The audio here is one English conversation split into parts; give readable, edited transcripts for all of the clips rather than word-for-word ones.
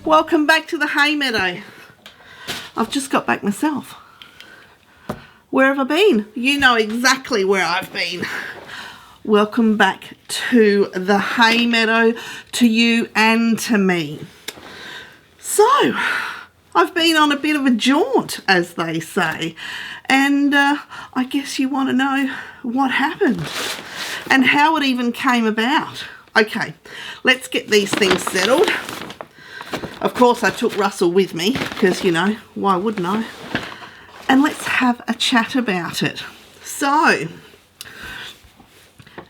Welcome back to the hay meadow. I've just got back myself. Where have I been? You know exactly where I've been. Welcome back to the hay meadow, to you and to me. So, I've been on a bit of a jaunt, as they say, and I guess you want to know what happened and how it even came about. Okay, let's get these things settled. Of course, I took Russell with me because, you know, why wouldn't I? And let's have a chat about it. So,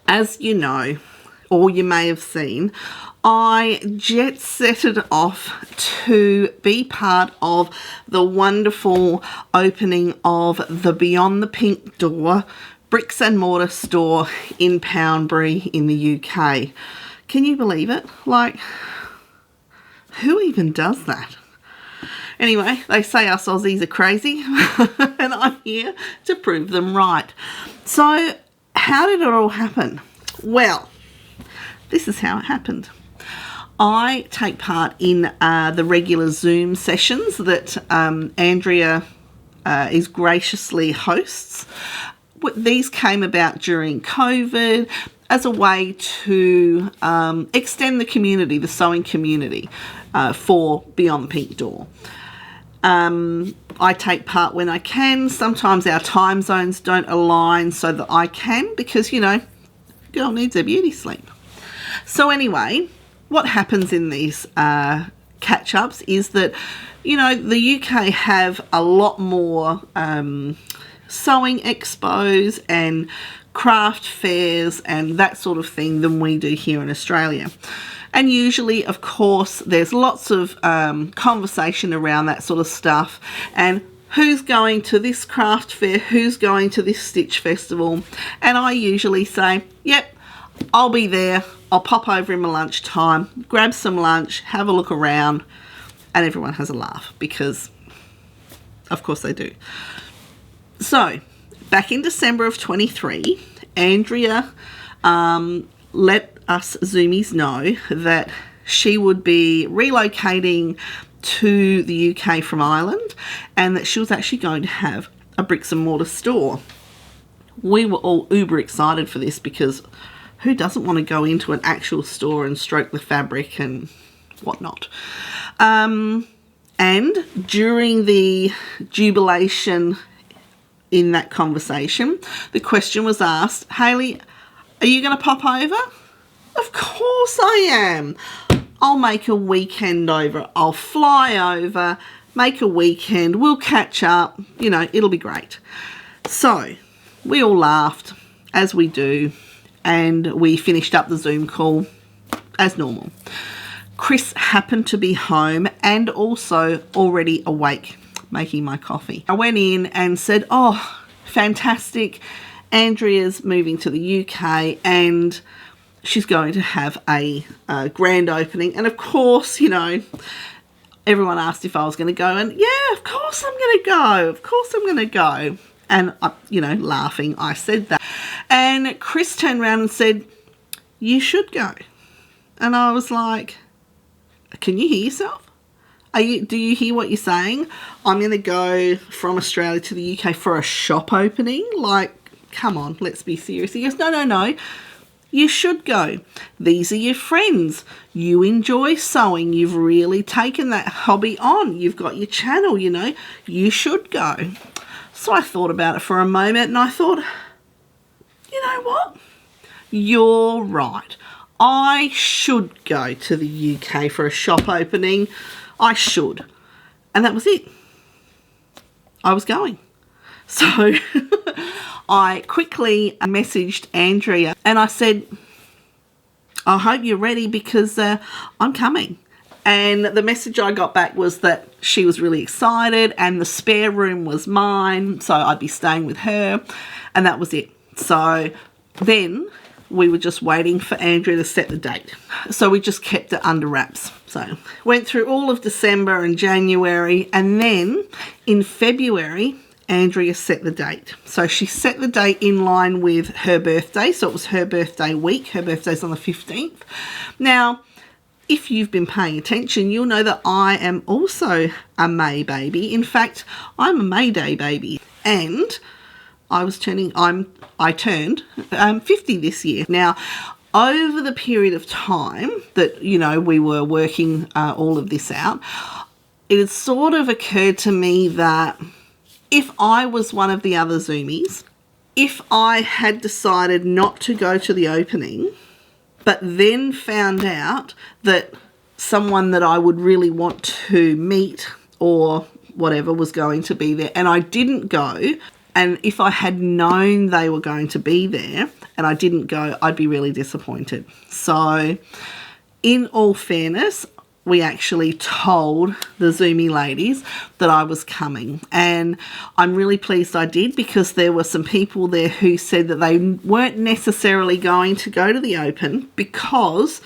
as you know, or you may have seen, I jet-setted off to be part of the wonderful opening of the Beyond the Pink Door bricks and mortar store in Poundbury in the UK. Can you believe it? Like, who even does that? Anyway, they say us Aussies are crazy and I'm here to prove them right. So, how did it all happen? Well, this is how it happened. I take part in the regular Zoom sessions that Andrea is graciously hosts. These came about during COVID as a way to extend the community, the sewing community, for Beyond the Pink Door. I take part when I can. Sometimes our time zones don't align so that I can because, you know, girl needs her beauty sleep. So anyway, what happens in these catch-ups is that, you know, the UK have a lot more sewing expos and craft fairs and that sort of thing than we do here in Australia. And usually, of course, there's lots of conversation around that sort of stuff and who's going to this craft fair, who's going to this stitch festival. And I usually say, yep, I'll be there. I'll pop over in my lunchtime, grab some lunch, have a look around, and everyone has a laugh because, of course, they do. So, back in December of 23, Andrea let us Zoomies know that she would be relocating to the UK from Ireland and that she was actually going to have a bricks and mortar store. We were all uber excited for this because who doesn't want to go into an actual store and stroke the fabric and whatnot? And during the jubilation in that conversation, the question was asked, Hayley, are you going to pop over? Of course I am. I'll make a weekend over. I'll fly over, make a weekend. We'll catch up. You know, it'll be great. So we all laughed, as we do, and we finished up the Zoom call as normal. Chris happened to be home and also already awake, making my coffee. I went in and said, oh, fantastic. Andrea's moving to the UK and she's going to have a grand opening. And of course, you know, everyone asked if I was going to go. And yeah, of course I'm going to go. Of course I'm going to go. And, you know, laughing, I said that. And Chris turned around and said, you should go. And I was like, can you hear yourself? Do you hear what you're saying? I'm going to go from Australia to the UK for a shop opening? Like, come on, let's be serious. He goes, no. You should go. These are your friends. You enjoy sewing. You've really taken that hobby on. You've got your channel, you know. You should go. So I thought about it for a moment and I thought, you know what? You're right. I should go to the UK for a shop opening. I should. And that was it. I was going. So I quickly messaged Andrea and I said, I hope you're ready because I'm coming. And the message I got back was that she was really excited and the spare room was mine, so I'd be staying with her, and that was it. So then we were just waiting for Andrea to set the date. So we just kept it under wraps. So went through all of December and January, and then in February, Andrea set the date. So she set the date in line with her birthday. So it was her birthday week. Her birthday's on the 15th. Now, if you've been paying attention, you'll know that I am also a May baby. In fact, I'm a May Day baby. And I turned 50 this year. Now, over the period of time that, you know, we were working all of this out, it had sort of occurred to me that if I was one of the other Zoomies, if I had decided not to go to the opening, but then found out that someone that I would really want to meet or whatever was going to be there, and I didn't go, and if I had known they were going to be there and I didn't go, I'd be really disappointed. So in all fairness, we actually told the Zoomie ladies that I was coming, and I'm really pleased I did, because there were some people there who said that they weren't necessarily going to go to the open because,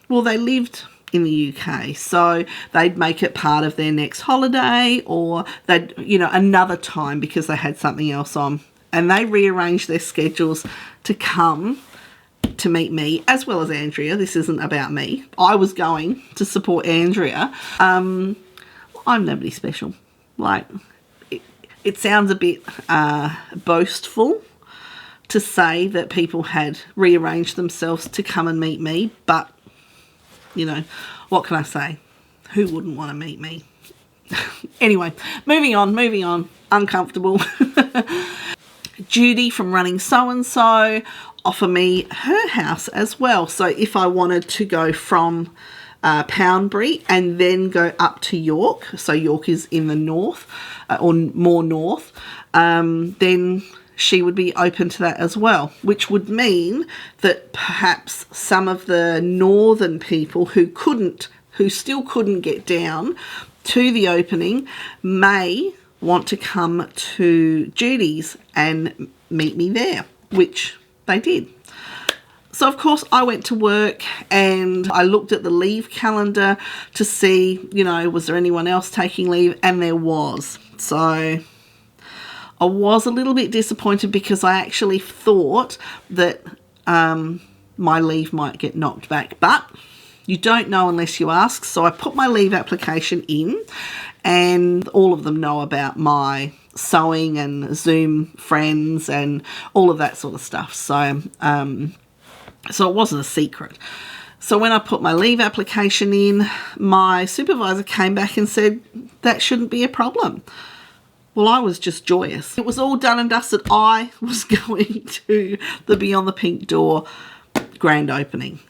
well, they lived in the UK, so they'd make it part of their next holiday, or they'd, you know, another time because they had something else on, and they rearranged their schedules to come to meet me as well as Andrea. This isn't about me. I was going to support Andrea. I'm nobody special. Like, it sounds a bit boastful to say that people had rearranged themselves to come and meet me, but you know, what can I say? Who wouldn't want to meet me? Anyway, moving on. Uncomfortable. Judi from Running So-and-So offer me her house as well. So if I wanted to go from Poundbury and then go up to York, so York is in the north, or more north, then she would be open to that as well, which would mean that perhaps some of the northern people who still couldn't get down to the opening may want to come to Judi's and meet me there, which they did. So of course I went to work and I looked at the leave calendar to see, you know, was there anyone else taking leave, and there was. So I was a little bit disappointed because I actually thought that my leave might get knocked back, but you don't know unless you ask. So I put my leave application in, and all of them know about my sewing and Zoom friends and all of that sort of stuff. So it wasn't a secret. So when I put my leave application in, my supervisor came back and said that shouldn't be a problem. Well, I was just joyous. It was all done and dusted. I was going to the Beyond the Pink Door grand opening.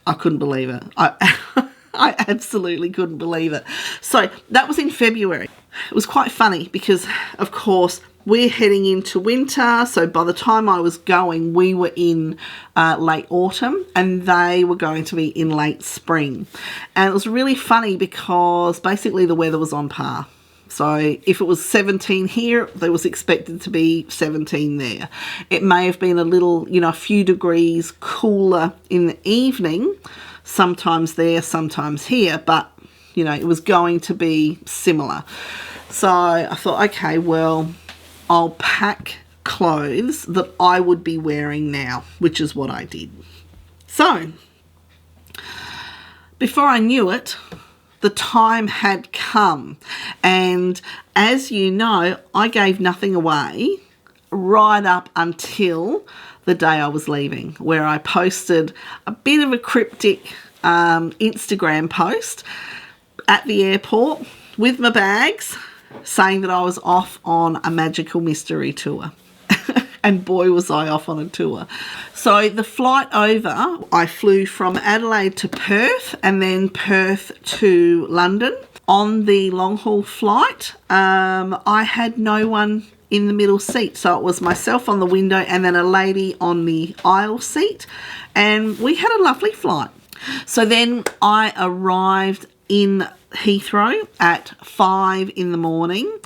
I couldn't believe it. I absolutely couldn't believe it. So that was in February. It was quite funny because, of course, we're heading into winter. So by the time I was going, we were in late autumn and they were going to be in late spring. And it was really funny because basically the weather was on par. So if it was 17 here, there was expected to be 17 there. It may have been a little, you know, a few degrees cooler in the evening, sometimes there, sometimes here, but, you know, it was going to be similar. So I thought, okay, well, I'll pack clothes that I would be wearing now, which is what I did. So before I knew it, the time had come, and as you know, I gave nothing away right up until the day I was leaving, where I posted a bit of a cryptic Instagram post at the airport with my bags saying that I was off on a magical mystery tour. And boy, was I off on a tour. So the flight over, I flew from Adelaide to Perth and then Perth to London. On the long haul flight, I had no one in the middle seat. So it was myself on the window and then a lady on the aisle seat. And we had a lovely flight. So then I arrived in Heathrow at 5 in the morning,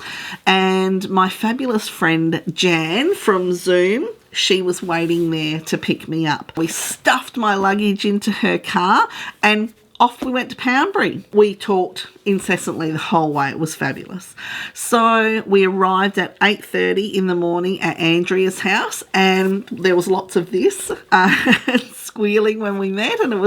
and my fabulous friend Jan from Zoom she was waiting there to pick me up. We stuffed my luggage into her car and off we went to Poundbury. We talked incessantly the whole way. It was fabulous. So we arrived at 8:30 in the morning at Andrea's house, and there was lots of this squealing when we met, and it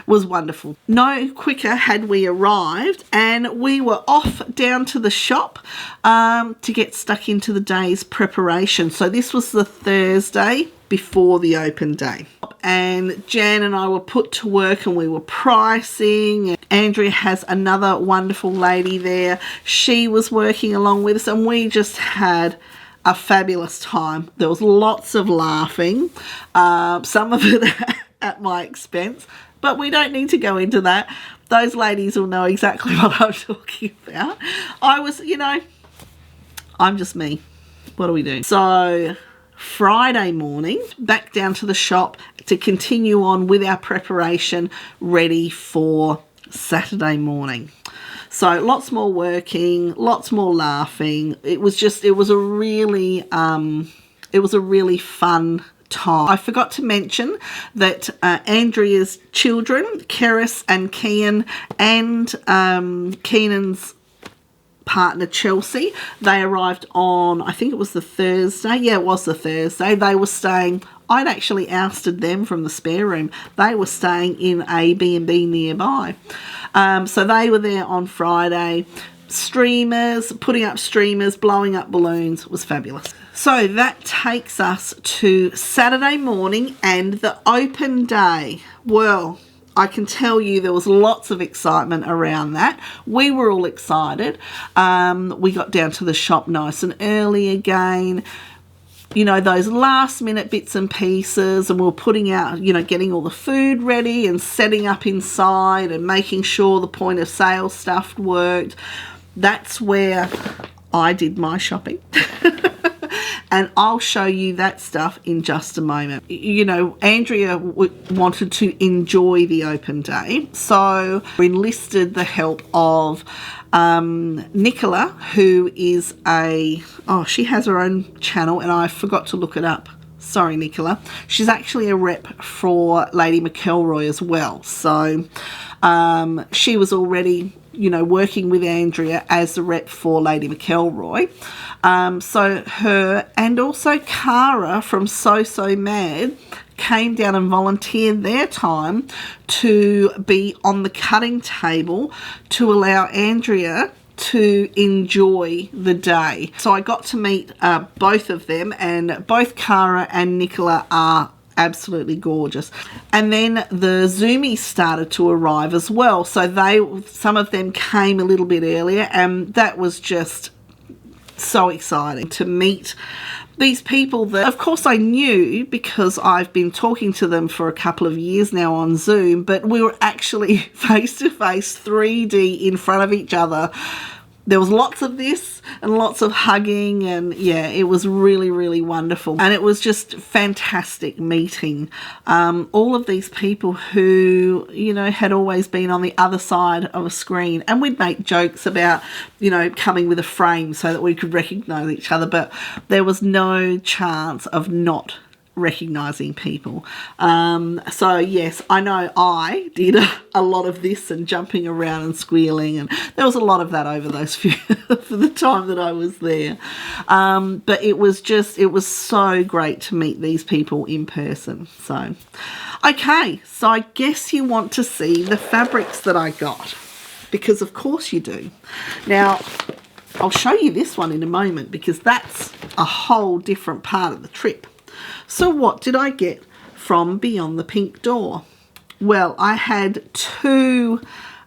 was wonderful. No quicker had we arrived, and we were off down to the shop to get stuck into the day's preparation. So this was the Thursday before the open day. And Jan and I were put to work and we were pricing. Andrea has another wonderful lady there. She was working along with us, and we just had a fabulous time. There was lots of laughing, some of it at my expense, but we don't need to go into that. Those ladies will know exactly what I'm talking about. I was, I'm just me. What do we do? So Friday morning, back down to the shop to continue on with our preparation, ready for Saturday morning. So lots more working, lots more laughing. It was a really fun time. I forgot to mention that Andrea's children, Keris and Kian, and Keenan's partner Chelsea, they arrived on, I think it was the Thursday. Yeah, it was the Thursday. They were staying, I'd actually ousted them from the spare room. They were staying in a B&B nearby. So they were there on Friday. Streamers, putting up streamers, blowing up balloons. It was fabulous. So that takes us to Saturday morning and the open day. Well, I can tell you there was lots of excitement around that. We were all excited. We got down to the shop nice and early again. Those last minute bits and pieces, and we were putting out, getting all the food ready and setting up inside and making sure the point of sale stuff worked. That's where I did my shopping. And I'll show you that stuff in just a moment. Andrea wanted to enjoy the open day, so we enlisted the help of Nicola, who is she has her own channel, and I forgot to look it up. Sorry, Nicola. She's actually a rep for Lady McElroy as well. So she was already, working with Andrea as the rep for Lady McElroy. So her and also Cara from So Mad came down and volunteered their time to be on the cutting table to allow Andrea to enjoy the day. So I got to meet both of them, and both Cara and Nicola are absolutely gorgeous. And then the Zoomies started to arrive as well. So some of them came a little bit earlier, and that was just so exciting to meet these people that, of course, I knew because I've been talking to them for a couple of years now on Zoom, but we were actually face-to-face 3D in front of each other. There was lots of this and lots of hugging, and yeah, it was really, really wonderful. And it was just fantastic meeting all of these people who, had always been on the other side of a screen. And we'd make jokes about, coming with a frame so that we could recognise each other, but there was no chance of not recognising people. So yes, I know I did a lot of this and jumping around and squealing, and there was a lot of that over those few for the time that I was there. But it was so great to meet these people in person. So okay, so I guess you want to see the fabrics that I got, because of course you do. Now I'll show you this one in a moment, because that's a whole different part of the trip. So what did I get from Beyond the Pink Door? Well, I had two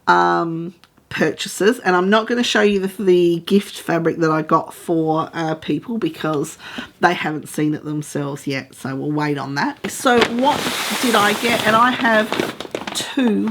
purchases, and I'm not going to show you the gift fabric that I got for people because they haven't seen it themselves yet, so we'll wait on that. So what did I get? And I have two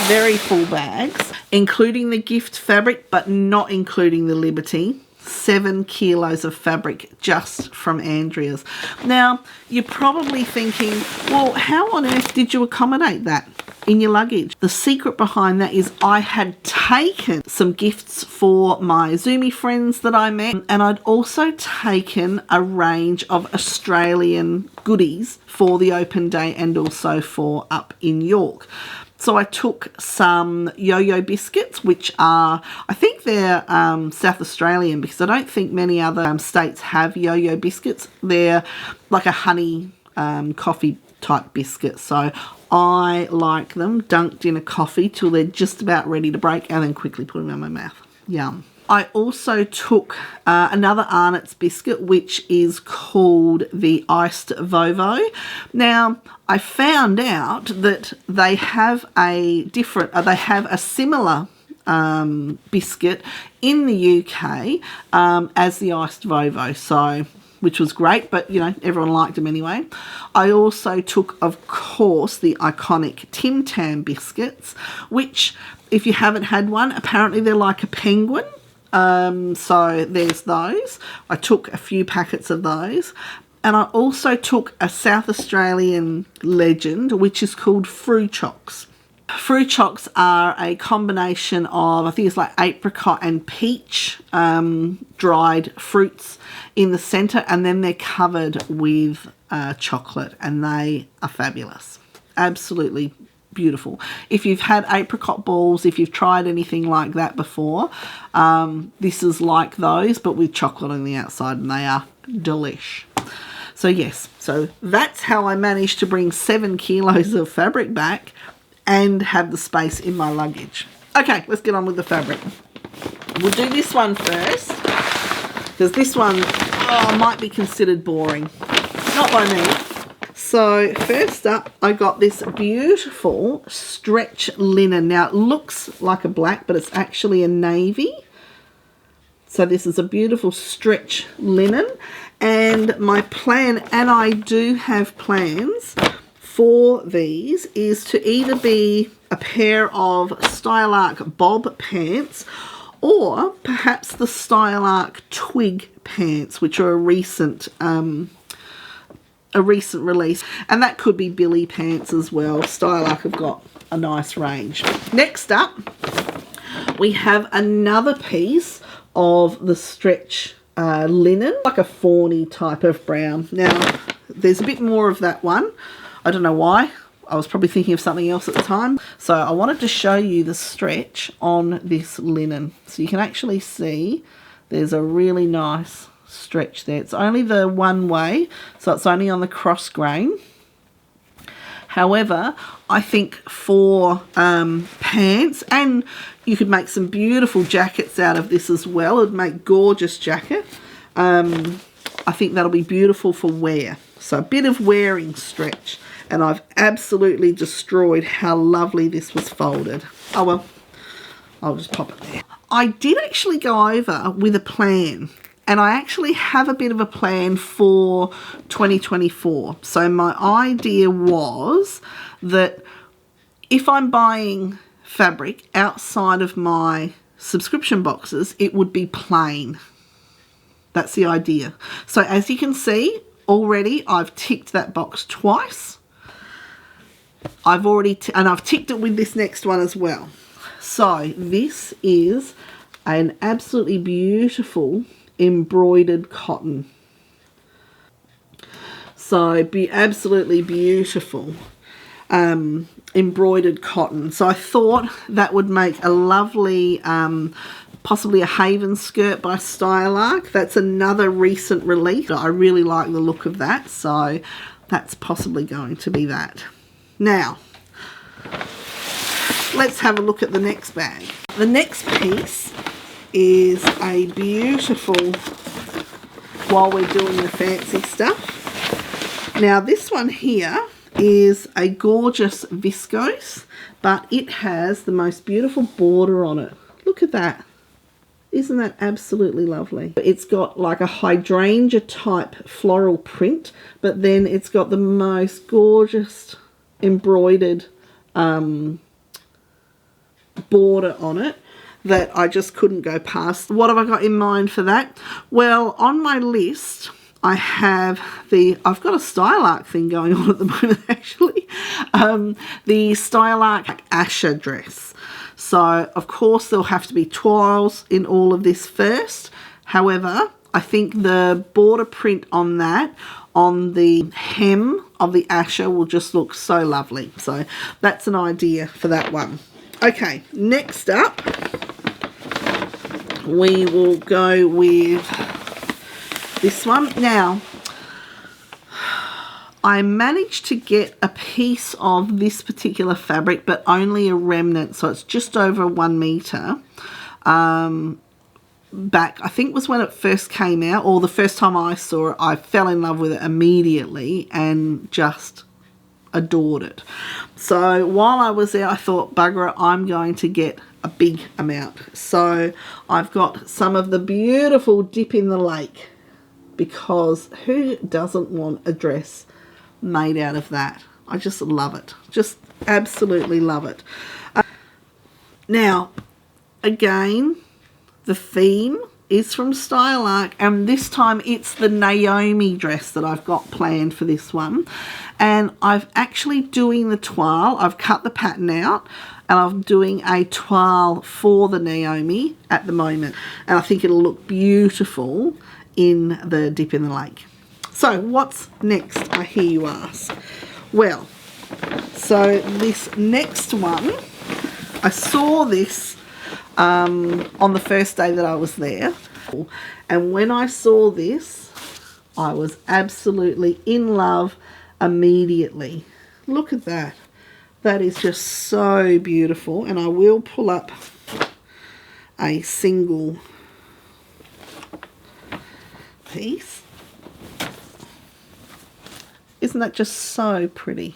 very full bags, including the gift fabric, but not including the Liberty. 7 kilos of fabric just from Andrea's. Now, you're probably thinking, well, how on earth did you accommodate that in your luggage? The secret behind that is I had taken some gifts for my Zoomy friends that I met, and I'd also taken a range of Australian goodies for the open day and also for up in York. So I took some yo-yo biscuits, which are, I think they're South Australian, because I don't think many other states have yo-yo biscuits. They're like a honey coffee type biscuit. So I like them dunked in a coffee till they're just about ready to break, and then quickly put them in my mouth. Yum. I also took another Arnott's biscuit, which is called the Iced Vovo. Now, I found out that they have a different, they have a similar biscuit in the UK as the Iced Vovo, so, which was great, but, you know, everyone liked them anyway. I also took, of course, the iconic Tim Tam biscuits, which, if you haven't had one, apparently they're like a penguin. So there's those. I took a few packets of those. And I also took a South Australian legend, which is called Fruit Chocks. Fruit Chocks are a combination of, I think it's like apricot and peach dried fruits in the centre, and then they're covered with chocolate, and they are fabulous. Absolutely beautiful. If you've had apricot balls, if you've tried anything like that before, this is like those, but with chocolate on the outside, and they are delish. So yes, so that's how I managed to bring 7 kilos of fabric back and have the space in my luggage. Okay, let's get on with the fabric. We'll do this one first, because this one might be considered boring. Not by me. So first up, I got this beautiful stretch linen. Now it looks like a black, but it's actually a navy. So this is a beautiful stretch linen. And my plan, and I do have plans for these, is to either be a pair of Stylark bob pants, or perhaps the Stylark twig pants, which are a recent release, and that could be Billy pants as well. Stylark have got a nice range. Next up, we have another piece of the stretch linen, like a fawny type of brown. Now, there's a bit more of that one. I don't know why. I was probably thinking of something else at the time. So I wanted to show you the stretch on this linen. So you can actually see there's a really nice stretch there. It's only the one way, so it's only on the cross grain. However, I think for pants, and you could make some beautiful jackets out of this as well. It would make gorgeous jacket. I think that'll be beautiful for wear. So a bit of wearing stretch. And I've absolutely destroyed how lovely this was folded. Oh well, I'll just pop it there. I did actually go over with a plan. And I actually have a bit of a plan for 2024. So my idea was that if I'm buying fabric outside of my subscription boxes, it would be plain. That's the idea. So as you can see, already I've ticked that box twice. I've already, and I've ticked it with this next one as well. So this is an absolutely beautiful embroidered cotton. So be absolutely beautiful embroidered cotton. So I thought that would make a lovely possibly a Haven skirt by Stylark. That's another recent release. I really like the look of that, so that's possibly going to be that. Now let's have a look at the next bag. The next piece is a beautiful, while we're doing the fancy stuff. Now this one here is a gorgeous viscose, but it has the most beautiful border on it. Look at that. Isn't that absolutely lovely? It's got like a hydrangea type floral print, but then it's got the most gorgeous embroidered border on it. that I just couldn't go past. What have I got in mind for that? Well, on my list, I've got a style arc thing going on at the moment, actually. The style arc Asher dress. So, of course, there'll have to be toiles in all of this first. However, I think the border print on that, on the hem of the Asher, will just look so lovely. So, that's an idea for that one. Okay, next up, we will go with this one. Now, I managed to get a piece of this particular fabric, but only a remnant, so it's just over 1 metre. Back, I think was when it first came out, or the first time I saw it, I fell in love with it immediately and just adored it. So while I was there, I thought, bugger it, I'm going to get a big amount. So I've got some of the beautiful Dip in the Lake, because who doesn't want a dress made out of that? I just love it. Just absolutely love it. Now, again, the theme is from Style Arc, and this time it's the Naomi dress that I've got planned for this one. And I'm actually doing the toile. I've cut the pattern out, and I'm doing a toile for the Naomi at the moment. And I think it'll look beautiful in the Dip in the Lake. So what's next, I hear you ask? Well, so this next one, I saw this on the first day that I was there, and when I saw this, I was absolutely in love immediately. Look at that. That is just so beautiful, and I will pull up a single piece. Isn't that just so pretty?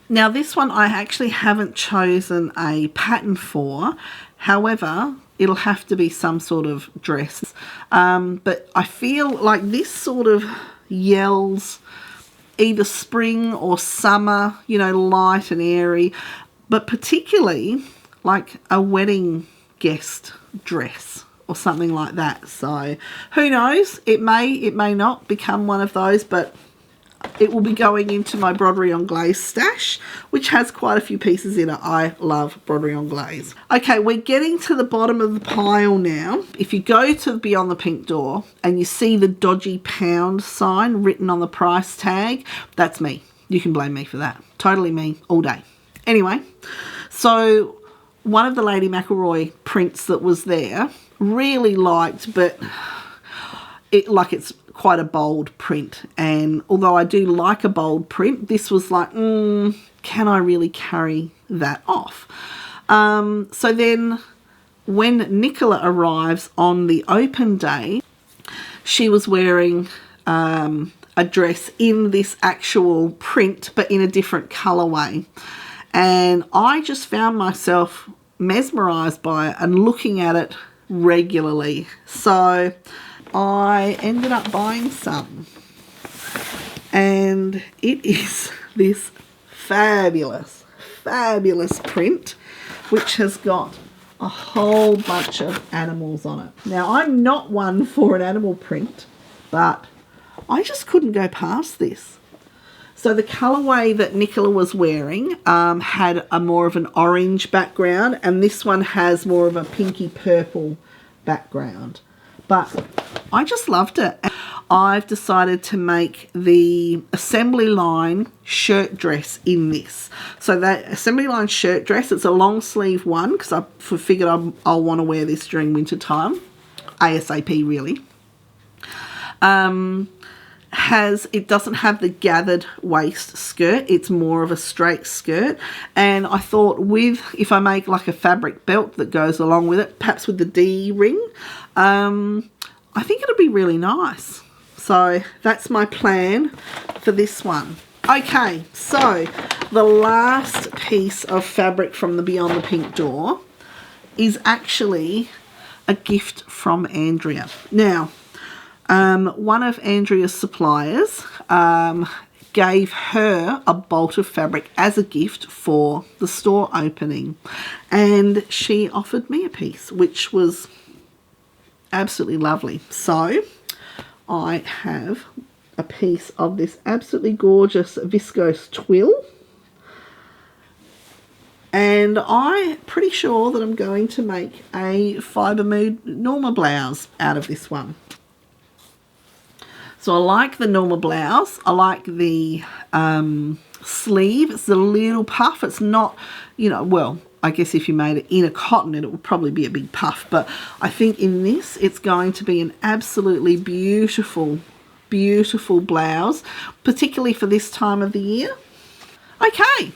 Now this one I actually haven't chosen a pattern for, however it'll have to be some sort of dress, but I feel like this sort of yells either spring or summer, you know, light and airy, but particularly like a wedding guest dress or something like that. So who knows, it may not become one of those, but it will be going into my broderie en glace stash, which has quite a few pieces in it. I love broderie en glace. Okay, we're getting to the bottom of the pile now. If you go to Beyond the Pink Door and you see the dodgy pound sign written on the price tag, that's me. You can blame me for that. Totally me all day. Anyway, so one of the Lady McElroy prints that was there, really liked, but it's quite a bold print, and although I do like a bold print, this was like, can I really carry that off? So then when Nicola arrives on the open day, she was wearing a dress in this actual print, but in a different colorway, and I just found myself mesmerized by it and looking at it regularly. So I ended up buying some, and it is this fabulous print, which has got a whole bunch of animals on it. Now, I'm not one for an animal print, but I just couldn't go past this. So the colourway that Nicola was wearing had a more of an orange background, and this one has more of a pinky purple background. But I just loved it. I've decided to make the assembly line shirt dress in this. So that assembly line shirt dress, it's a long sleeve one, because I figured I'll want to wear this during winter time, ASAP really. It doesn't have the gathered waist skirt, it's more of a straight skirt, and I thought if I make like a fabric belt that goes along with it, perhaps with the D ring, I think it'll be really nice. So that's my plan for this one. Okay, so the last piece of fabric from the Beyond the Pink Door is actually a gift from Andrea. Now, one of Andrea's suppliers gave her a bolt of fabric as a gift for the store opening, and she offered me a piece, which was absolutely lovely. So I have a piece of this absolutely gorgeous viscose twill, and I'm pretty sure that I'm going to make a fibre mood normal blouse out of this one. So I like the normal blouse. I like the sleeve. It's a little puff. It's not, you know, well, I guess if you made it in a cotton, it would probably be a big puff. But I think in this, it's going to be an absolutely beautiful, beautiful blouse, particularly for this time of the year. Okay,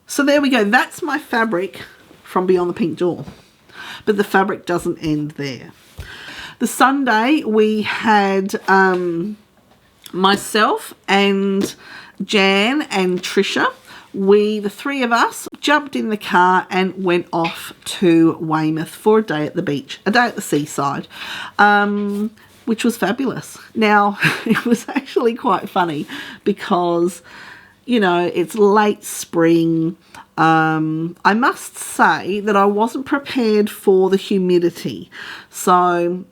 so there we go. That's my fabric from Beyond the Pink Door. But the fabric doesn't end there. The Sunday we had myself and Jan and Trisha, the three of us, jumped in the car and went off to Weymouth for a day at the beach, a day at the seaside, which was fabulous. Now, it was actually quite funny because, you know, it's late spring. I must say that I wasn't prepared for the humidity. So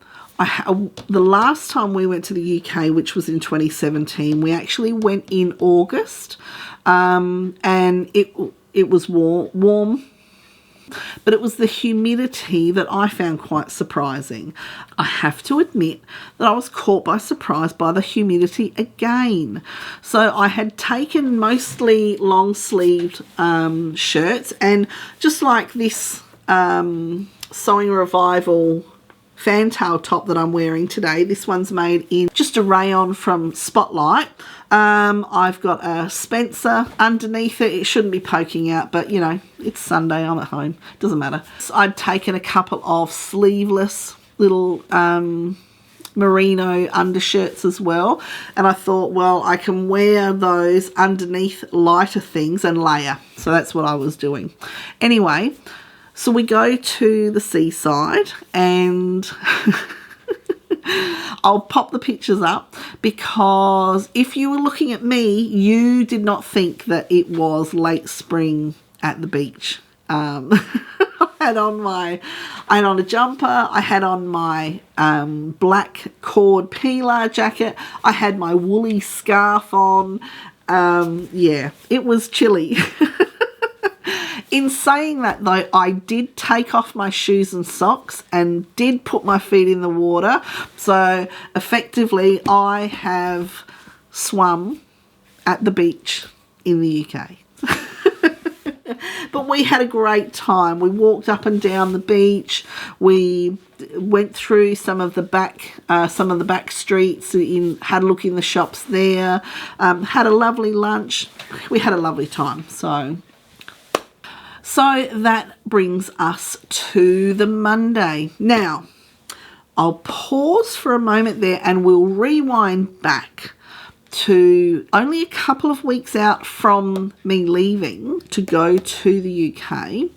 the last time we went to the UK, which was in 2017, we actually went in August, and it was warm, but it was the humidity that I found quite surprising. I have to admit that I was caught by surprise by the humidity again. So I had taken mostly long-sleeved shirts, and just like this Sewing Revival fantail top that I'm wearing today. This one's made in just a rayon from Spotlight. I've got a Spencer underneath it. It shouldn't be poking out, but you know, it's Sunday, I'm at home, doesn't matter. So I'd taken a couple of sleeveless little merino undershirts as well, and I thought, well, I can wear those underneath lighter things and layer. So that's what I was doing. Anyway, so we go to the seaside, and I'll pop the pictures up, because if you were looking at me, you did not think that it was late spring at the beach. I had on a jumper, I had on my black cord peeler jacket, I had my woolly scarf on. Yeah, it was chilly. In saying that, though, I did take off my shoes and socks and did put my feet in the water. So effectively, I have swum at the beach in the UK. But we had a great time. We walked up and down the beach. We went through some of the back streets, had a look in the shops there, had a lovely lunch. We had a lovely time. So that brings us to the Monday. Now, I'll pause for a moment there and we'll rewind back to only a couple of weeks out from me leaving to go to the UK.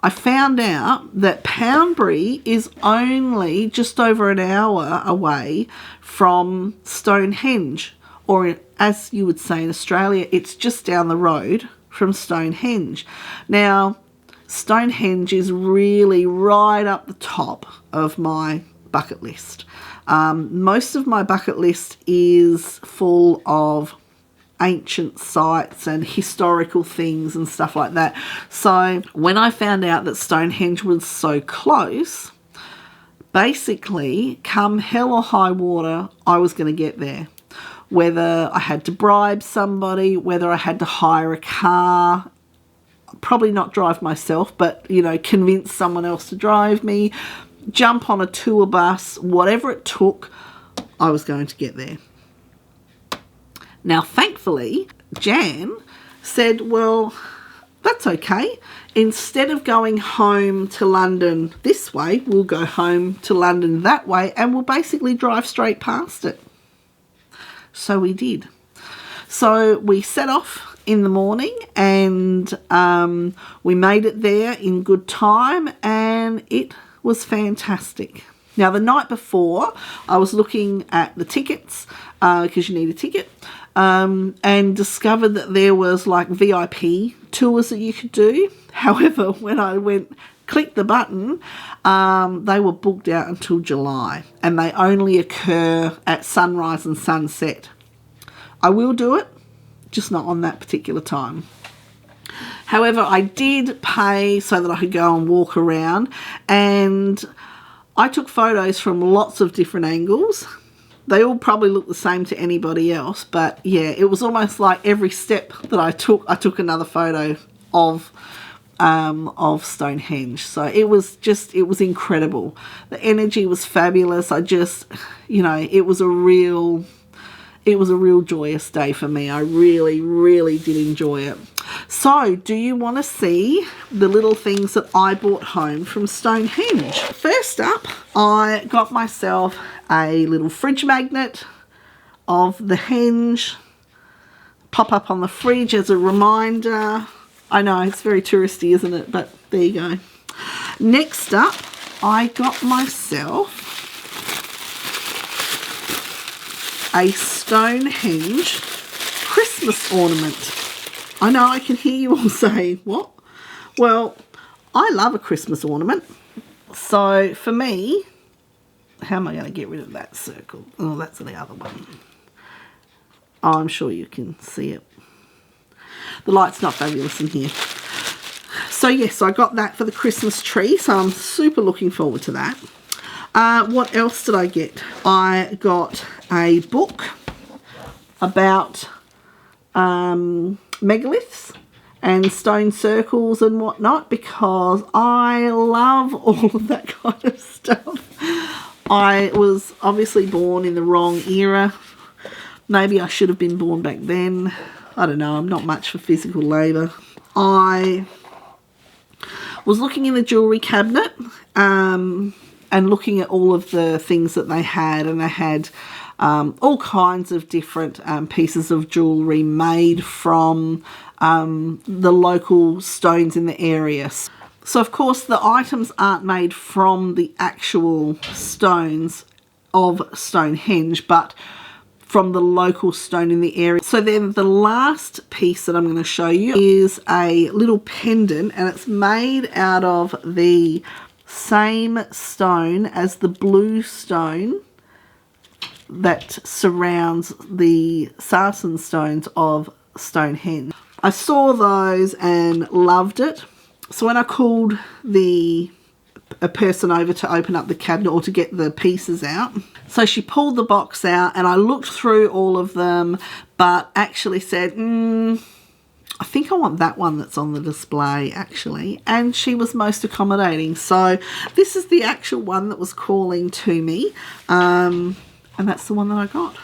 I found out that Poundbury is only just over an hour away from Stonehenge, or as you would say in Australia, it's just down the road from Stonehenge. Now, Stonehenge is really right up the top of my bucket list. Most of my bucket list is full of ancient sites and historical things and stuff like that. So when I found out that Stonehenge was so close, basically, come hell or high water, I was going to get there. Whether I had to bribe somebody, whether I had to hire a car, probably not drive myself, but, you know, convince someone else to drive me, jump on a tour bus, whatever it took, I was going to get there. Now, thankfully, Jan said, well, that's okay. Instead of going home to London this way, we'll go home to London that way, and we'll basically drive straight past it. So we did. So we set off in the morning, and we made it there in good time, and it was fantastic. Now, the night before, I was looking at the tickets, because you need a ticket, and discovered that there was like VIP tours that you could do. However, when I clicked the button, they were booked out until July, and they only occur at sunrise and sunset. I will do it, just not on that particular time. However, I did pay so that I could go and walk around, and I took photos from lots of different angles. They all probably look the same to anybody else, but yeah, it was almost like every step that I took another photo of Stonehenge. So it was incredible. The energy was fabulous. It was a real joyous day for me. I really, really did enjoy it. So, do you want to see the little things that I brought home from Stonehenge? First up, I got myself a little fridge magnet of the henge. Pop up on the fridge as a reminder. I know, it's very touristy, isn't it? But there you go. Next up, I got myself a Stonehenge Christmas ornament. I know, I can hear you all say, what? Well, I love a Christmas ornament. So for me, how am I going to get rid of that circle? Oh, that's the other one. Oh, I'm sure you can see it. The light's not fabulous in here. So yes, I got that for the Christmas tree, so I'm super looking forward to that. What else did I get? I got a book about megaliths and stone circles and whatnot, because I love all of that kind of stuff. I was obviously born in the wrong era. Maybe I should have been born back then. I don't know, I'm not much for physical labour. I was looking in the jewellery cabinet and looking at all of the things that they had, and they had all kinds of different pieces of jewellery made from the local stones in the area. So of course the items aren't made from the actual stones of Stonehenge, but from the local stone in the area. So then the last piece that I'm going to show you is a little pendant, and it's made out of the same stone as the blue stone that surrounds the sarsen stones of Stonehenge. I saw those and loved it. So when I called a person over to open up the cabinet or to get the pieces out, so she pulled the box out and I looked through all of them, but actually said, I think I want that one that's on the display actually. And she was most accommodating. So this is the actual one that was calling to me. And that's the one that I got.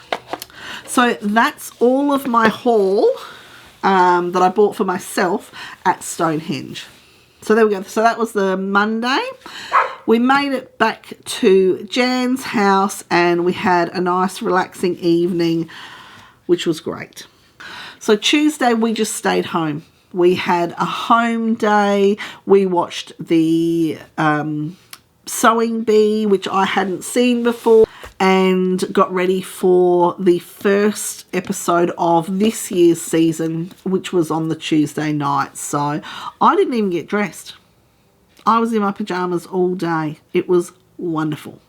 So that's all of my haul that I bought for myself at Stonehenge. So there we go. So that was the Monday. We made it back to Jan's house and we had a nice relaxing evening, which was great. So Tuesday we just stayed home. We had a home day. We watched the sewing bee, which I hadn't seen before, and got ready for the first episode of this year's season, which was on the Tuesday night. So I didn't even get dressed. I was in my pajamas all day. It was wonderful.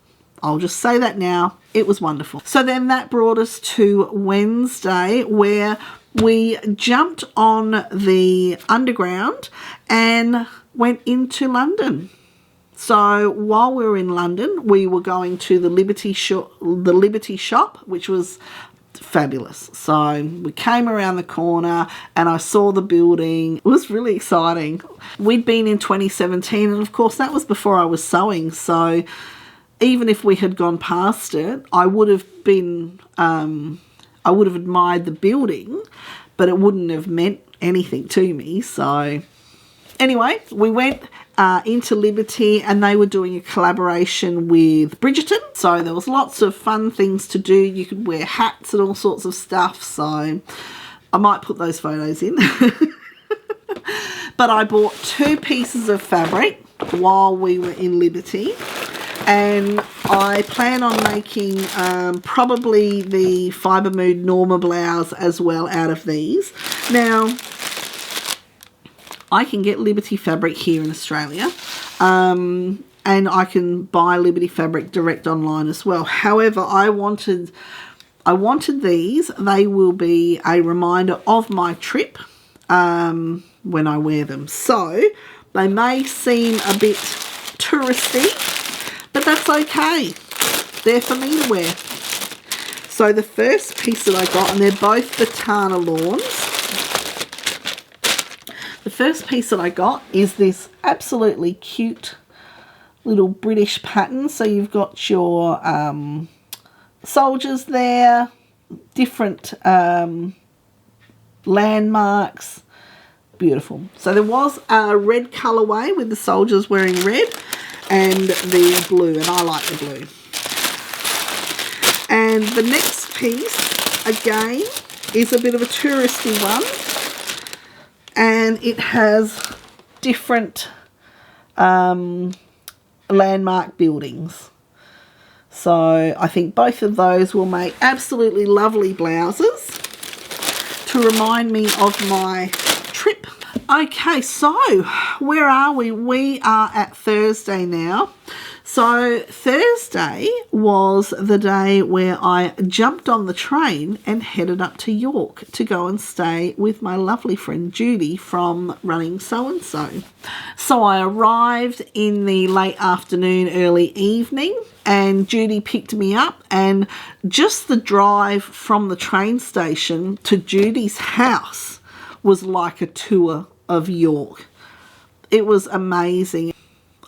I'll just say that now. It was wonderful. So then that brought us to Wednesday, where we jumped on the underground and went into London. So while we were in London, we were going to the Liberty Shop, which was fabulous. So we came around the corner and I saw the building. It was really exciting. We'd been in 2017, and of course that was before I was sewing. So even if we had gone past it, I would have admired the building, but it wouldn't have meant anything to me. So anyway, we went into Liberty, and they were doing a collaboration with Bridgerton. So there was lots of fun things to do. You could wear hats and all sorts of stuff. So I might put those photos in. But I bought 2 pieces of fabric while we were in Liberty. And I plan on making probably the Fibre Mood Norma blouse as well out of these. Now, I can get Liberty fabric here in Australia, and I can buy Liberty fabric direct online as well. However, I wanted these. They will be a reminder of my trip when I wear them. So they may seem a bit touristy, but that's okay. They're for me to wear. So the first piece that I got, and they're both Batana Lawns. The first piece that I got is this absolutely cute little British pattern. So you've got your soldiers there, different landmarks. Beautiful. So there was a red colourway with the soldiers wearing red and the blue, and I like the blue. And the next piece, again, is a bit of a touristy one, and it has different landmark buildings. So I think both of those will make absolutely lovely blouses to remind me of my trip. Okay, so where are we? We are at Thursday now. So Thursday was the day where I jumped on the train and headed up to York to go and stay with my lovely friend Judi from Running So and So. So I arrived in the late afternoon, early evening, and Judi picked me up, and just the drive from the train station to Judi's house was like a tour of York. It was amazing.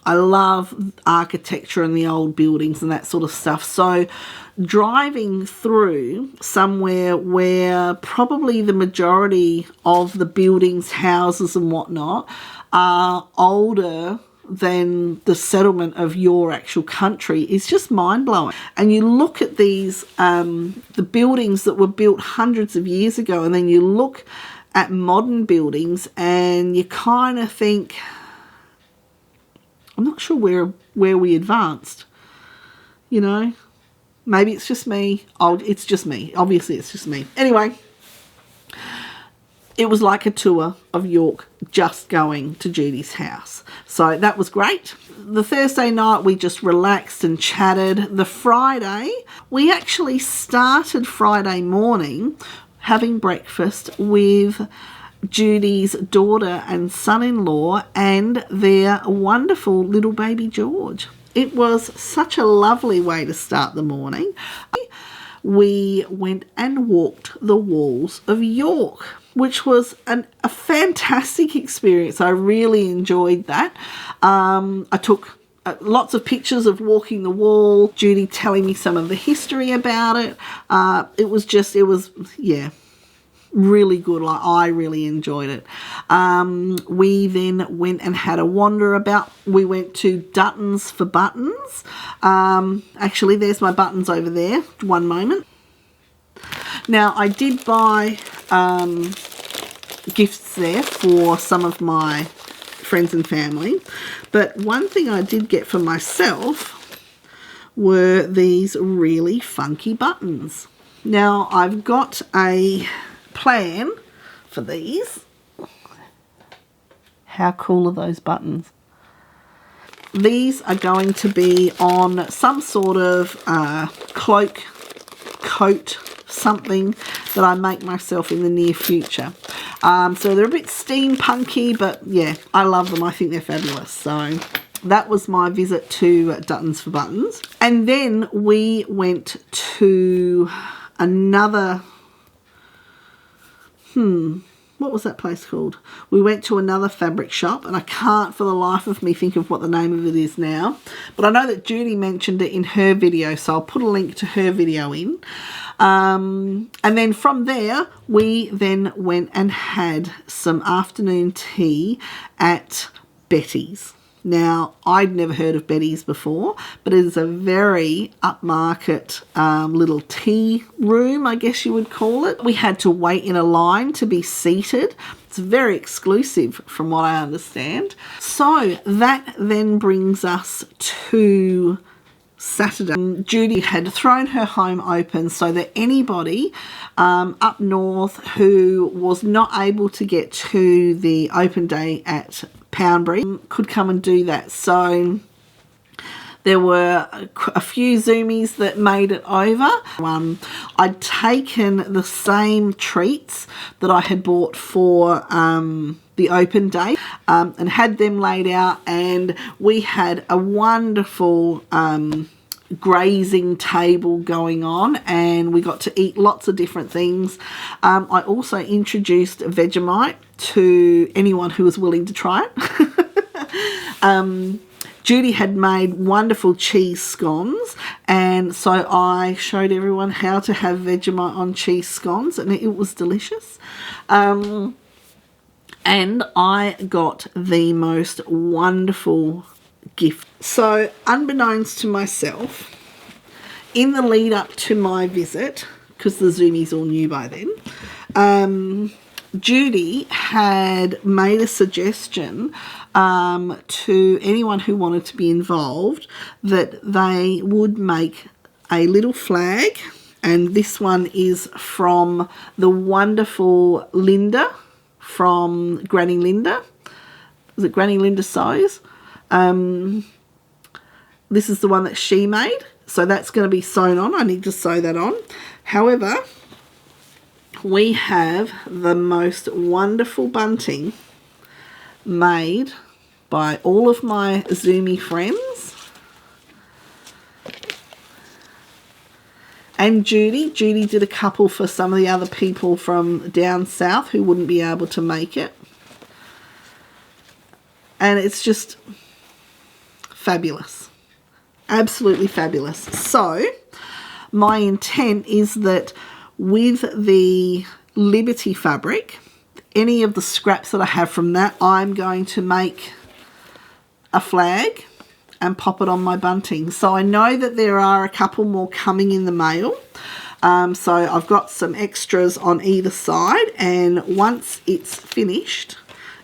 I love architecture and the old buildings and that sort of stuff. So driving through somewhere where probably the majority of the buildings, houses and whatnot are older than the settlement of your actual country is just mind-blowing. And you look at these, the buildings that were built hundreds of years ago, and then you look at modern buildings and you kind of think, I'm not sure where we advanced, you know. Maybe it's just me. Oh, it's just me. Obviously, it's just me. Anyway, it was like a tour of York just going to Judi's house. So that was great. The Thursday night, we just relaxed and chatted. The Friday, we actually started Friday morning having breakfast with Judi's daughter and son-in-law and their wonderful little baby George. It was such a lovely way to start the morning. We went and walked the walls of York, which was a fantastic experience. I really enjoyed that. I took lots of pictures of walking the wall, Judi telling me some of the history about it. It was really good. Like, I really enjoyed it. We then went and had a wander about. We went to Dutton's for buttons. Actually, there's my buttons over there. One moment. Now, I did buy gifts there for some of my friends and family, but one thing I did get for myself were these really funky buttons. Now, I've got a plan for these. How cool are those buttons? These are going to be on some sort of cloak, coat, something that I make myself in the near future. So they're a bit steampunky, but yeah, I love them. I think they're fabulous. So that was my visit to Dutton's for buttons. And then we went to another what was that place called? We went to another fabric shop, and I can't for the life of me think of what the name of it is now, but I know that Judi mentioned it in her video, so I'll put a link to her video in. And then from there, we then went and had some afternoon tea at Betty's. Now, I'd never heard of Betty's before, but it is a very upmarket little tea room, I guess you would call it. We had to wait in a line to be seated. It's very exclusive from what I understand. So that then brings us to Saturday, Judi had thrown her home open so that anybody up north who was not able to get to the open day at Poundbury could come and do that. So there were a few Zoomies that made it over. I'd taken the same treats that I had bought for the open day and had them laid out, and we had a wonderful grazing table going on, and we got to eat lots of different things. I also introduced Vegemite to anyone who was willing to try it. Judi had made wonderful cheese scones, and so I showed everyone how to have Vegemite on cheese scones, and it was delicious. And I got the most wonderful gift. So unbeknownst to myself, in the lead up to my visit, because the Zoomies all knew by then, Judi had made a suggestion to anyone who wanted to be involved that they would make a little flag, and this one is from the wonderful Linda from Granny Linda. Is it Granny Linda Sews? This is the one that she made, so that's going to be sewn on. I need to sew that on. However, we have the most wonderful bunting made by all of my Zoomie friends and Judi. Judi did a couple for some of the other people from down south who wouldn't be able to make it, and it's just fabulous, absolutely fabulous. So my intent is that with the Liberty fabric, any of the scraps that I have from that, I'm going to make a flag and pop it on my bunting. So I know that there are a couple more coming in the mail. So I've got some extras on either side, and once it's finished,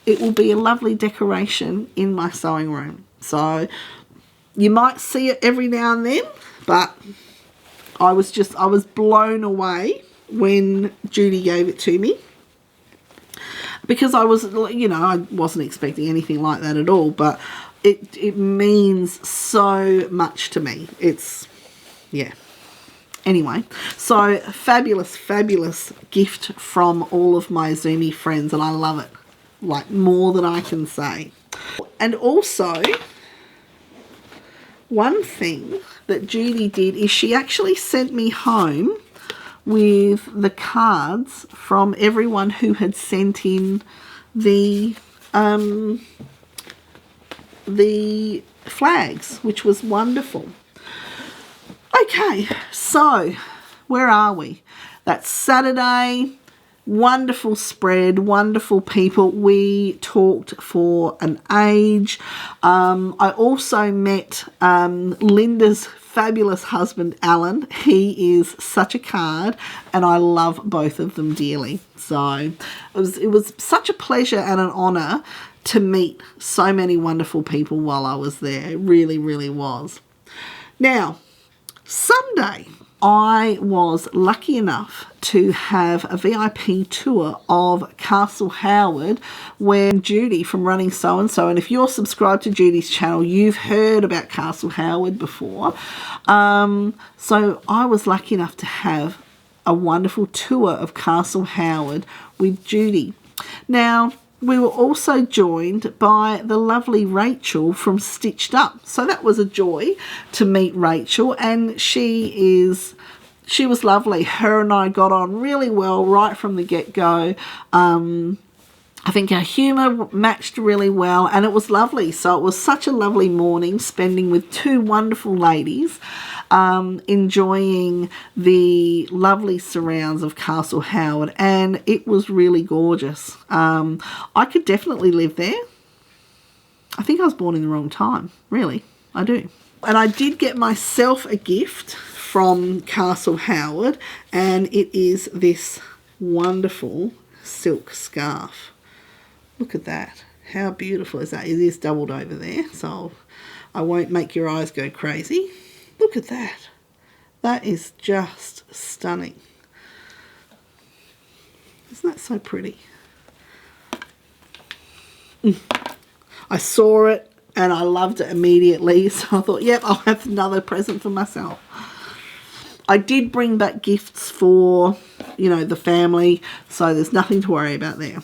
it will be a lovely decoration in my sewing room. So you might see it every now and then, but I was blown away when Judi gave it to me, because I was, you know, I wasn't expecting anything like that at all, but it means so much to me. It's, yeah. Anyway, so fabulous gift from all of my Zoomie friends, and I love it, like, more than I can say. And also, one thing that Judi did is she actually sent me home with the cards from everyone who had sent in the flags, which was wonderful. Okay, so where are we? That's Saturday. Wonderful spread, wonderful people. We talked for an age. I also met Linda's fabulous husband, Alan. He is such a card, and I love both of them dearly. So it was such a pleasure and an honour to meet so many wonderful people while I was there. It really, really was. Now, Sunday, I was lucky enough to have a VIP tour of Castle Howard, where Judi from Running So and So, and if you're subscribed to Judi's channel, you've heard about Castle Howard before. So I was lucky enough to have a wonderful tour of Castle Howard with Judi. Now, we were also joined by the lovely Rachel from Stitched Up. So that was a joy to meet Rachel, and she was lovely. Her and I got on really well right from the get-go. I think our humour matched really well, and it was lovely. So it was such a lovely morning spending with two wonderful ladies, enjoying the lovely surrounds of Castle Howard, and it was really gorgeous. I could definitely live there. I think I was born in the wrong time, really, I do. And I did get myself a gift from Castle Howard, and it is this wonderful silk scarf. Look at that. How beautiful is that? It is doubled over there, so I won't make your eyes go crazy. Look at that. That is just stunning. Isn't that so pretty? I saw it and I loved it immediately. So I thought, yep, I'll have another present for myself. I did bring back gifts for, you know, the family. So there's nothing to worry about there.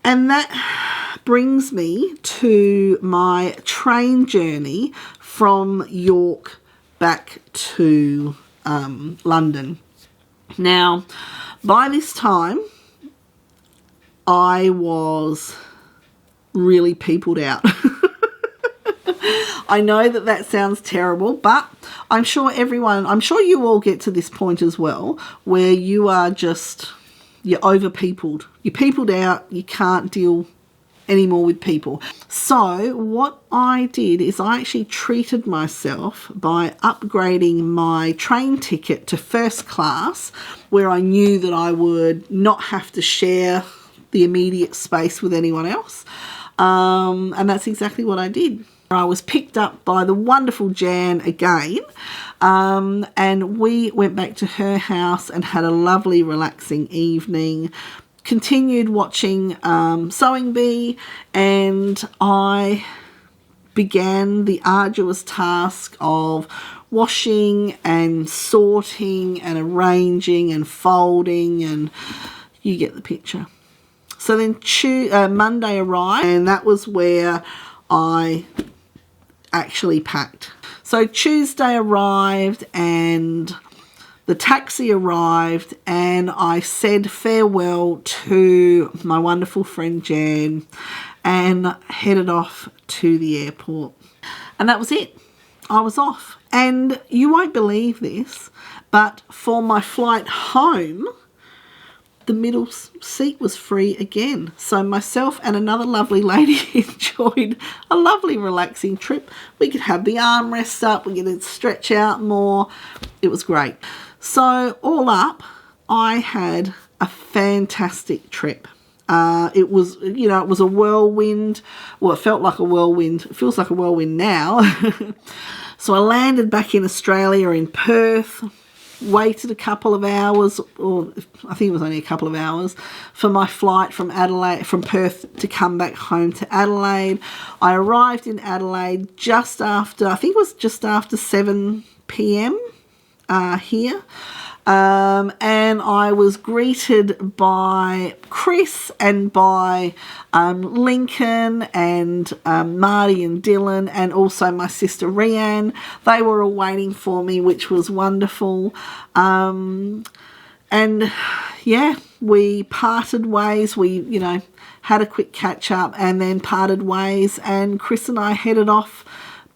And that brings me to my train journey from York back to London. Now, by this time, I was really peopled out. I know that that sounds terrible, but I'm sure you all get to this point as well, where you are just, you're over peopled. You're peopled out, you can't deal anymore with people. So what I did is I actually treated myself by upgrading my train ticket to first class, where I knew that I would not have to share the immediate space with anyone else. And that's exactly what I did. I was picked up by the wonderful Jan again, and we went back to her house and had a lovely relaxing evening, continued watching Sewing Bee, and I began the arduous task of washing and sorting and arranging and folding, and you get the picture. So then Monday arrived, and that was where I actually packed. So Tuesday arrived and the taxi arrived, and I said farewell to my wonderful friend Jan and headed off to the airport. And that was it. I was off. And you won't believe this, but for my flight home, the middle seat was free again. So myself and another lovely lady enjoyed a lovely relaxing trip. We could have the armrests up, we could stretch out more. It was great. So all up, I had a fantastic trip. It was, you know, it was a whirlwind. Well, it felt like a whirlwind. It feels like a whirlwind now. So I landed back in Australia in Perth, waited a couple of hours, or I think it was only a couple of hours, for my flight from Perth to come back home to Adelaide. I arrived in Adelaide just after, I think it was just after 7 p.m. Here. And I was greeted by Chris and by Lincoln and Marty and Dylan, and also my sister Rianne. They were all waiting for me, which was wonderful. And yeah, we parted ways. We, you know, had a quick catch up and then parted ways, and Chris and I headed off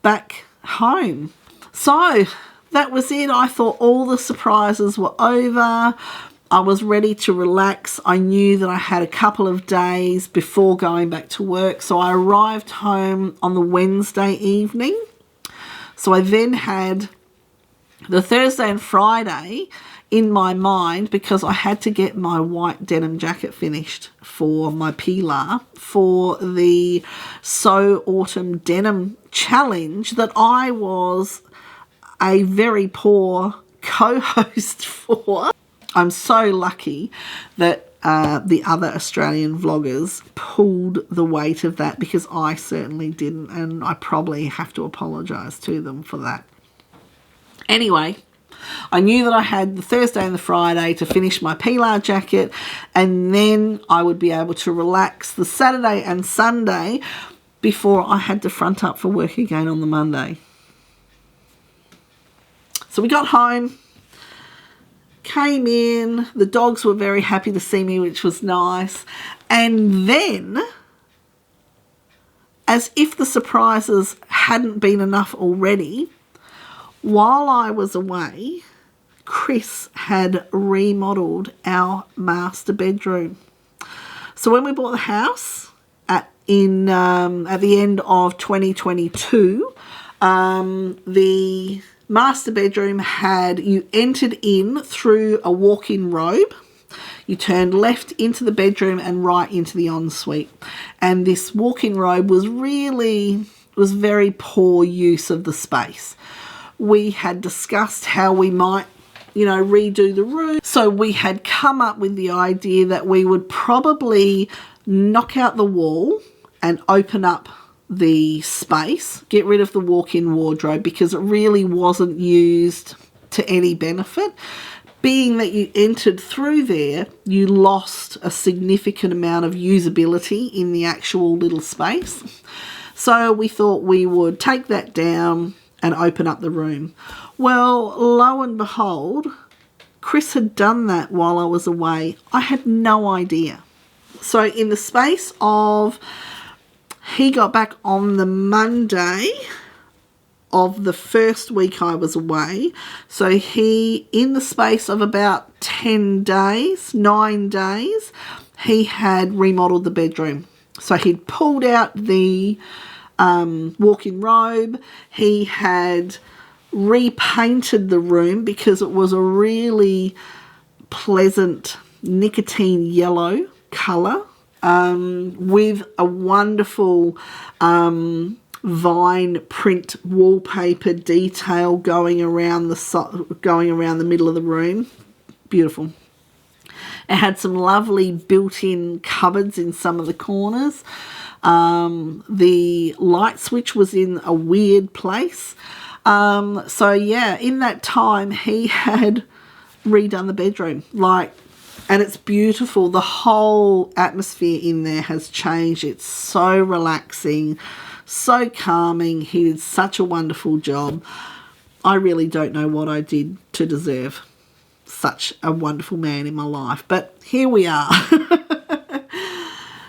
back home. So that was it. I thought all the surprises were over. I was ready to relax. I knew that I had a couple of days before going back to work. So I arrived home on the Wednesday evening. So I then had the Thursday and Friday in my mind, because I had to get my white denim jacket finished for my Pilar for the Sew Autumn Denim Challenge that I was a very poor co-host for. I'm so lucky that the other Australian vloggers pulled the weight of that, because I certainly didn't, and I probably have to apologise to them for that. Anyway, I knew that I had the Thursday and the Friday to finish my Pilar jacket, and then I would be able to relax the Saturday and Sunday before I had to front up for work again on the Monday. So we got home, came in, the dogs were very happy to see me, which was nice. And then, as if the surprises hadn't been enough already, while I was away, Chris had remodelled our master bedroom. So when we bought the house at the end of 2022, the master bedroom you entered in through a walk-in robe, you turned left into the bedroom and right into the ensuite. And this walk-in robe was really was very poor use of the space. We had discussed how we might, you know, redo the room. So we had come up with the idea that we would probably knock out the wall and open up the space, get rid of the walk-in wardrobe because it really wasn't used to any benefit. Being that you entered through there, you lost a significant amount of usability in the actual little space. So we thought we would take that down and open up the room. Well, lo and behold, Chris had done that while I was away. I had no idea. So in the space of, he got back on the Monday of the first week I was away. So he, in the space of about 9 days, he had remodeled the bedroom. So he'd pulled out the walk-in robe. He had repainted the room because it was a really pleasant nicotine yellow colour with a wonderful vine print wallpaper detail going around the middle of the room. Beautiful. It had some lovely built-in cupboards in some of the corners. The light switch was in a weird place. So yeah, in that time he had redone the bedroom, and it's beautiful. The whole atmosphere in there has changed. It's so relaxing, so calming. He did such a wonderful job. I really don't know what I did to deserve such a wonderful man in my life, but here we are.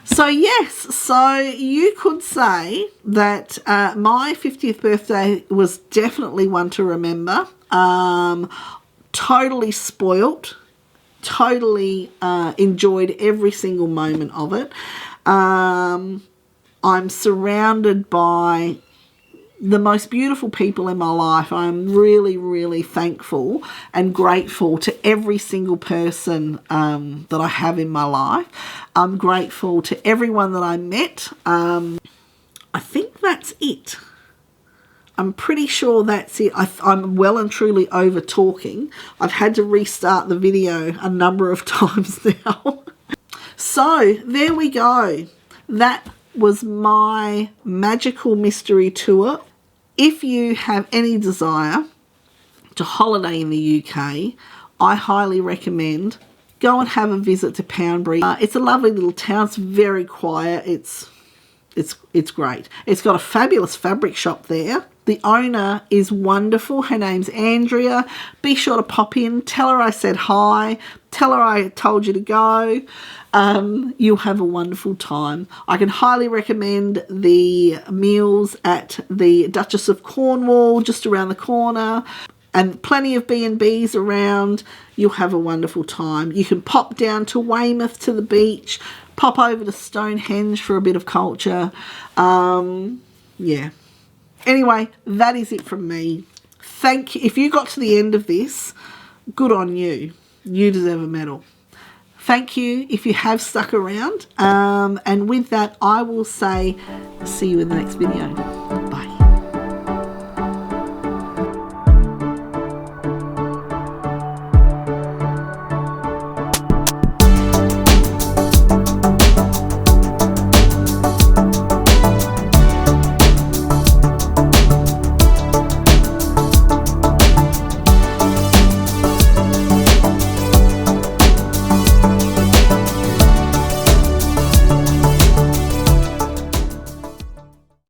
So yes, so you could say that my 50th birthday was definitely one to remember. Totally spoilt, totally enjoyed every single moment of it. I'm surrounded by the most beautiful people in my life. I'm really, really thankful and grateful to every single person that I have in my life. I'm grateful to everyone that I met. I think that's it. I'm pretty sure that's it. I'm well and truly over talking. I've had to restart the video a number of times now. So there we go. That was my magical mystery tour. If you have any desire to holiday in the UK, I highly recommend go and have a visit to Poundbury. It's a lovely little town. It's very quiet. It's great. It's got a fabulous fabric shop there. The owner is wonderful. Her name's Andrea. Be sure to pop in. Tell her I said hi. Tell her I told you to go. You'll have a wonderful time. I can highly recommend the meals at the Duchess of Cornwall, just around the corner, and plenty of B&Bs around. You'll have a wonderful time. You can pop down to Weymouth to the beach, pop over to Stonehenge for a bit of culture. Yeah. Anyway, that is it from me. Thank you. If you got to the end of this, good on you. You deserve a medal. Thank you if you have stuck around. And with that, I will say, see you in the next video.